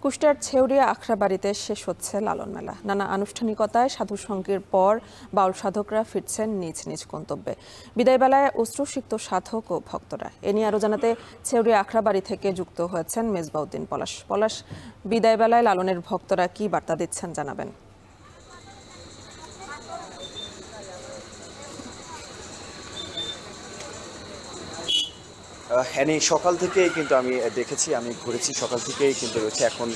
কুষ্টিয়ার ছেউরিয়া আখড়াবাড়িতে শেষ হচ্ছে লালন মেলা। নানা আনুষ্ঠানিকতায় সাধু সঙ্গীর পর বাউল সাধকরা ফিরছেন নিজ নিজ গন্তব্যে। বিদায় বেলায় অশ্রুসিক্ত সাধক ও ভক্তরা। এ নিয়ে আরও জানাতে ছেউরিয়া আখড়াবাড়ি থেকে যুক্ত হয়েছেন মেজবাউদ্দিন পলাশ। বিদায় বেলায় লালনের ভক্তরা কি বার্তা দিচ্ছেন জানাবেন। সকাল থেকেই কিন্তু আমি দেখেছি, আমি ঘুরেছি, সকাল থেকেই কিন্তু রয়েছে এখন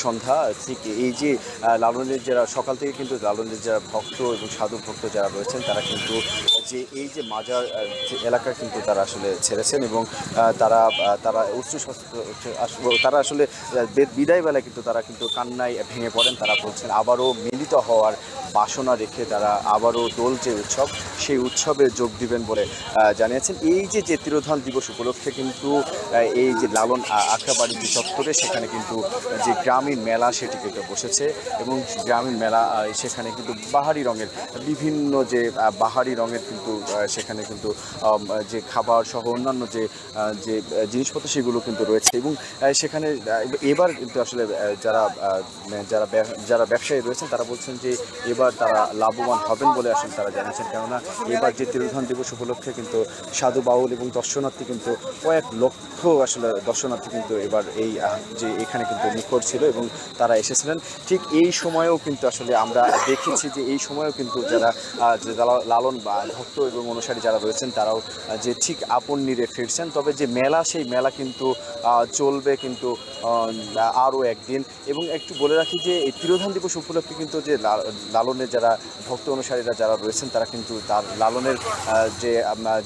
সন্ধ্যা। ঠিক এই যে লালনের যারা সকাল থেকে কিন্তু লালনের যারা ভক্ত এবং সাধু ভক্ত যারা রয়েছেন তারা কিন্তু যে এই যে মাজার এলাকা কিন্তু তারা আসলে ছেড়েছেন এবং তারা তারা তারা আসলে বিদায় বেলায় কিন্তু তারা কিন্তু কান্নায় ভেঙে পড়েন। তারা বলছেন আবারও মিলিত হওয়ার বাসনা রেখে তারা আবারও দোল যে উৎসব সেই উৎসবে যোগ দিবেন বলে জানিয়েছেন। এই যে তিরোধান দিবস উপলক্ষে কিন্তু এই যে লালন আখড়াবাড়ি যে চত্বরে সেখানে কিন্তু যে গ্রামীণ মেলা সেটি কিন্তু বসেছে এবং গ্রামীণ মেলা সেখানে কিন্তু বাহারি রঙের বিভিন্ন যে বাহারি রঙের কিন্তু সেখানে কিন্তু যে খাবার সহ অন্যান্য যে যে জিনিসপত্র সেগুলো কিন্তু রয়েছে এবং সেখানে এবার কিন্তু আসলে যারা যারা যারা ব্যবসায়ী রয়েছেন তারা বলছেন যে এবার তারা লাভবান হবেন বলে আসলে তারা জানিয়েছেন। কেননা এবার যে তিরোধান দিবস উপলক্ষে কিন্তু সাধু বাউল এবং দর্শনার্থী কিন্তু কয়েক লক্ষ আসলে দর্শনার্থী কিন্তু এবার এই যে এখানে কিন্তু নিকট ছিল এবং তারা এসেছিলেন। ঠিক এই সময়েও কিন্তু আসলে আমরা দেখেছি যে এই সময়েও কিন্তু যারা লালন বা ভক্ত এবং অনুসারী যারা রয়েছেন তারাও যে ঠিক আপন নিরে ফিরছেন। তবে যে মেলা সেই মেলা কিন্তু চলবে কিন্তু আরও একদিন। এবং একটু বলে রাখি যে এই তিরোধান দিবস উপলক্ষে কিন্তু যে লালনের যারা ভক্ত অনুসারীরা যারা রয়েছেন তারা কিন্তু তার লালনের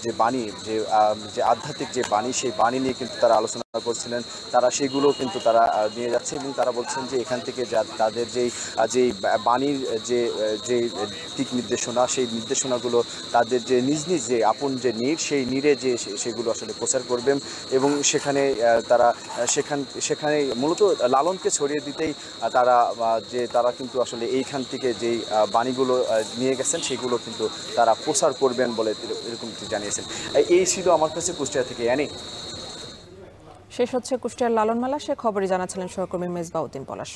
যে বাণী যে আধ্যাত্মিক যে বাণী সেই বাণী নিয়ে কিন্তু তারা আলোচনা করছিলেন। তারা সেগুলো কিন্তু তারা নিয়ে যাচ্ছে এবং তারা বলছেন যে এখান থেকে তাদের যেই বাণীর যে দিক নির্দেশনা সেই নির্দেশনাগুলো তাদের যে নিজ নিজ যে আপন যে নীড় সেই নীড়ে যে সেগুলো আসলে প্রচার করবেন এবং সেখানে তারা সেখানে মূলত লালনকে ছড়িয়ে দিতেই তারা কিন্তু আসলে এইখান থেকে যেই বাণীগুলো নিয়ে গেছেন সেগুলো কিন্তু তারা প্রচার করবেন বলে এরকম জানিয়েছেন। এই ছিল আমার কাছে কুষ্টিয়া থেকে শেষ হচ্ছে কুষ্টিয়ার লালন মেলা। সে খবরই জানাচ্ছিলেন সহকর্মী মেজবাউদ্দিন পলাশ।